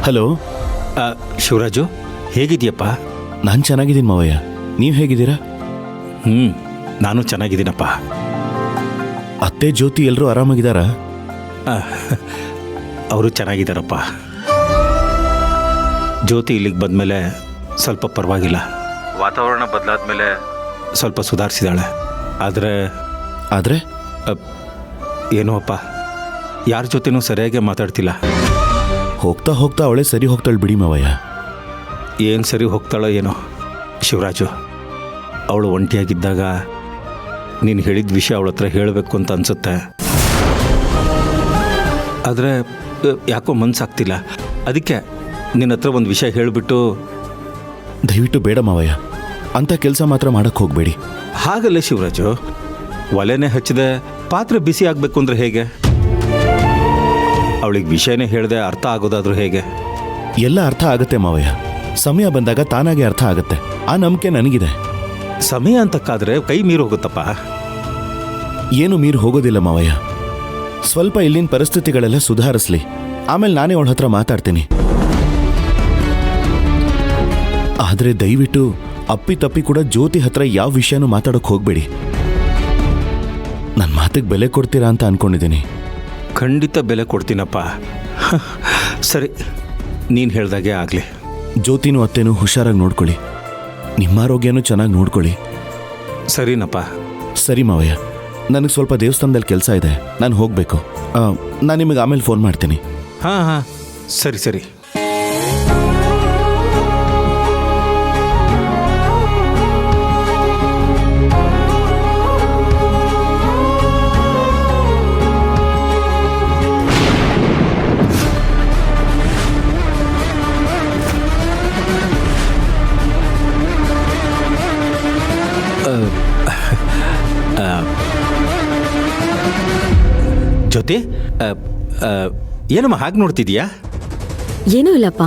Hello. Shivaraju, ಹೇಗಿದೆಯಪ್ಪ? ನಾನು ಚೆನ್ನಾಗಿದ್ದೀನಿ ಮಾವಯ್ಯ, ನೀವು ಹೇಗಿದ್ದೀರಾ? ನಾನು ಚೆನ್ನಾಗಿದ್ದೀನಪ್ಪ. ಅತ್ತೆ ಜ್ಯೋತಿ ಎಲ್ಲರೂ ಆರಾಮಾಗಿದ್ದಾರಾ? ಅವರು ಚೆನ್ನಾಗಿದ್ದಾರಪ್ಪ. ಜ್ಯೋತಿ ಇಲ್ಲಿಗೆ ಬಂದಮೇಲೆ ಸ್ವಲ್ಪ ಪರವಾಗಿಲ್ಲ, ವಾತಾವರಣ ಬದಲಾದ್ಮೇಲೆ ಸ್ವಲ್ಪ ಸುಧಾರಿಸಿದಾಳೆ. ಆದರೆ ಏನೋ ಅಪ್ಪ, ಯಾರ ಜೊತೆನೂ ಸರಿಯಾಗಿ ಮಾತಾಡ್ತಿಲ್ಲ. ಹೋಗ್ತಾ ಹೋಗ್ತಾ ಅವಳೇ ಸರಿ ಹೋಗ್ತಾಳೆ ಬಿಡಿ ಮಾವಯ್ಯ. ಏನು ಸರಿ ಹೋಗ್ತಾಳೋ ಏನೋ ಶಿವರಾಜು. ಅವಳು ಒಂಟಿಯಾಗಿದ್ದಾಗ ನೀನು ಹೇಳಿದ ವಿಷಯ ಅವಳ ಹತ್ರ ಹೇಳಬೇಕು ಅಂತ ಅನಿಸುತ್ತೆ. ಆದರೆ ಯಾಕೋ ಮನಸ್ಸಾಗ್ತಿಲ್ಲ. ಅದಕ್ಕೆ ನಿನ್ನ ಹತ್ರ ಒಂದು ವಿಷಯ ಹೇಳಿಬಿಟ್ಟು. ದಯವಿಟ್ಟು ಬೇಡ ಮಾವಯ್ಯ, ಅಂಥ ಕೆಲಸ ಮಾತ್ರ ಮಾಡಕ್ಕೆ ಹೋಗಬೇಡಿ. ಹಾಗಲ್ಲ ಶಿವರಾಜು, ಒಲೆನೇ ಹಚ್ಚಿದೆ ಪಾತ್ರೆ ಬಿಸಿ ಆಗಬೇಕು ಅಂದರೆ ಹೇಗೆ? ಅವಳಿಗೆ ವಿಷಯನೇ ಹೇಳಿದೆ ಅರ್ಥ ಆಗೋದಾದ್ರೂ ಹೇಗೆ? ಎಲ್ಲ ಅರ್ಥ ಆಗುತ್ತೆ ಮಾವಯ್ಯ, ಸಮಯ ಬಂದಾಗ ತಾನಾಗೆ ಅರ್ಥ ಆಗುತ್ತೆ. ಆ ನಂಬಿಕೆ ನನಗಿದೆ. ಸಮಯ ಅಂತಕ್ಕಾದ್ರೆ ಕೈ ಮೀರಿ ಹೋಗುತ್ತಪ್ಪ. ಏನು ಮೀರಿ ಹೋಗೋದಿಲ್ಲ ಮಾವಯ್ಯ. ಸ್ವಲ್ಪ ಇಲ್ಲಿನ ಪರಿಸ್ಥಿತಿಗಳೆಲ್ಲ ಸುಧಾರಿಸ್ಲಿ, ಆಮೇಲೆ ನಾನೇ ಅವಳ ಹತ್ರ ಮಾತಾಡ್ತೀನಿ. ಆದರೆ ದಯವಿಟ್ಟು ಅಪ್ಪಿ ತಪ್ಪಿ ಕೂಡ ಜ್ಯೋತಿ ಹತ್ರ ಯಾವ ವಿಷಯನೂ ಮಾತಾಡೋಕೆ ಹೋಗಬೇಡಿ. ನನ್ನ ಮಾತಿಗೆ ಬೆಲೆ ಕೊಡ್ತೀರಾ ಅಂತ ಅನ್ಕೊಂಡಿದ್ದೀನಿ. ಖಂಡಿತ ಬೆಲೆ ಕೊಡ್ತೀನಪ್ಪ. ಸರಿ, ನೀನು ಹೇಳ್ದಾಗೆ ಆಗಲಿ. ಜ್ಯೋತಿನೂ ಅತ್ತೇನೂ ಹುಷಾರಾಗಿ ನೋಡ್ಕೊಳ್ಳಿ, ನಿಮ್ಮ ಆರೋಗ್ಯನೂ ಚೆನ್ನಾಗಿ ನೋಡ್ಕೊಳ್ಳಿ. ಸರಿನಪ್ಪ. ಸರಿ ಮಾವಯ್ಯ, ನನಗೆ ಸ್ವಲ್ಪ ದೇವಸ್ಥಾನದಲ್ಲಿ ಕೆಲಸ ಇದೆ, ನಾನು ಹೋಗಬೇಕು. ನಾನು ನಿಮಗೆ ಆಮೇಲೆ ಫೋನ್ ಮಾಡ್ತೀನಿ. ಹಾಂ, ಸರಿ ಸರಿ. ಜ್ಯೋತಿ, ಏನಮ್ಮ ಹಾಗೆ ನೋಡ್ತಿದ್ಯಾ? ಏನೂ ಇಲ್ಲಪ್ಪ,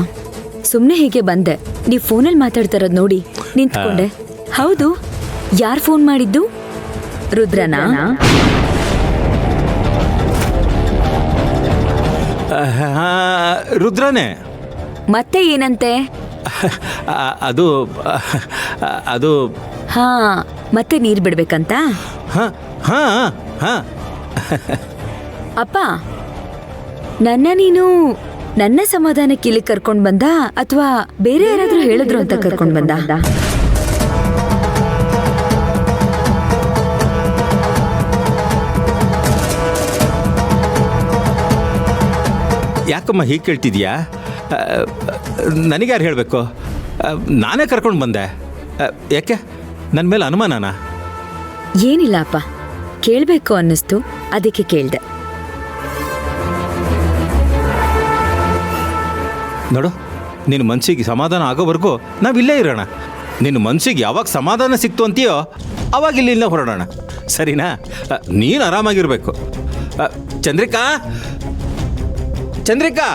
ಸುಮ್ಮನೆ ಹೀಗೆ ಬಂದೆ. ನೀವು ಫೋನಲ್ಲಿ ಮಾತಾಡ್ತಾರದ್ ನೋಡಿ ನಿಂತ್ಕೊಂಡೆ. ಹೌದು, ಯಾರು ಫೋನ್ ಮಾಡಿದ್ದು? ರುದ್ರನಾ? ರುದ್ರನೇ. ಮತ್ತೆ ಏನಂತೆ? ಅದು ಹಾ, ಮತ್ತೆ ನೀರು ಬಿಡ್ಬೇಕಂತ? ಅಪ್ಪ, ನೀನು ನನ್ನ ಸಮಾಧಾನಕ್ಕೆ ಇಲ್ಲಿ ಕರ್ಕೊಂಡ್ ಬಂದ ಅಥವಾ ಬೇರೆ ಯಾರಾದ್ರೂ ಹೇಳಿದ್ರು ಅಂತ ಕರ್ಕೊಂಡ್ ಬಂದ? ಯಾಕಮ್ಮ ಹೀಗೆ ಕೇಳ್ತಿದ್ಯಾ? ನನಗ್ಯಾರು ಹೇಳಬೇಕು? ನಾನೇ ಕರ್ಕೊಂಡು ಬಂದೆ. ಯಾಕೆ, ನನ್ನ ಮೇಲೆ ಅನುಮಾನನಾ? ಏನಿಲ್ಲ ಅಪ್ಪ, ಕೇಳಬೇಕು ಅನ್ನಿಸ್ತು, ಅದಕ್ಕೆ ಕೇಳ್ದೆ. ನೋಡು, ನಿನ್ನ ಮನಸ್ಸಿಗೆ ಸಮಾಧಾನ ಆಗೋವರೆಗೂ ನಾವಿಲ್ಲೇ ಇರೋಣ. ನಿನ್ನ ಮನಸ್ಸಿಗೆ ಯಾವಾಗ ಸಮಾಧಾನ ಸಿಕ್ತು ಅಂತೀಯೋ ಅವಾಗ ಇಲ್ಲಿಂದ ಹೊರಡೋಣ, ಸರಿನಾ? ನೀನು ಆರಾಮಾಗಿರ್ಬೇಕು. ಚಂದ್ರಿಕಾ, ಚಂದ್ರಿಕಾ.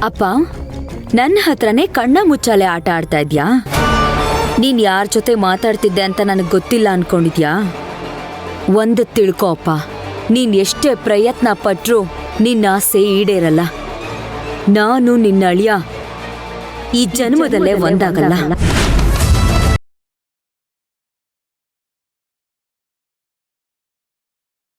ಅಪ್ಪ, ನನ್ನ ಹತ್ರನೇ ಕಣ್ಣ ಮುಚ್ಚಾಲೆ ಆಟ ಆಡ್ತಾ ಇದ್ಯಾ? ನೀನ್ ಯಾರ ಜೊತೆ ಮಾತಾಡ್ತಿದ್ದೆ ಅಂತ ನನಗೆ ಗೊತ್ತಿಲ್ಲ ಅನ್ಕೊಂಡಿದ್ಯಾ? ಒಂದು ತಿಳ್ಕೊ ಅಪ್ಪ, ನೀನ್ ಎಷ್ಟೇ ಪ್ರಯತ್ನ ಪಟ್ರೂ ನಿನ್ನ ಆಸೆ ಈಡೇರಲ್ಲ. ನಾನು ನಿನ್ನ ಅಳಿಯ ಈ ಜನ್ಮದಲ್ಲೇ ಒಂದಾಗಲ್ಲ.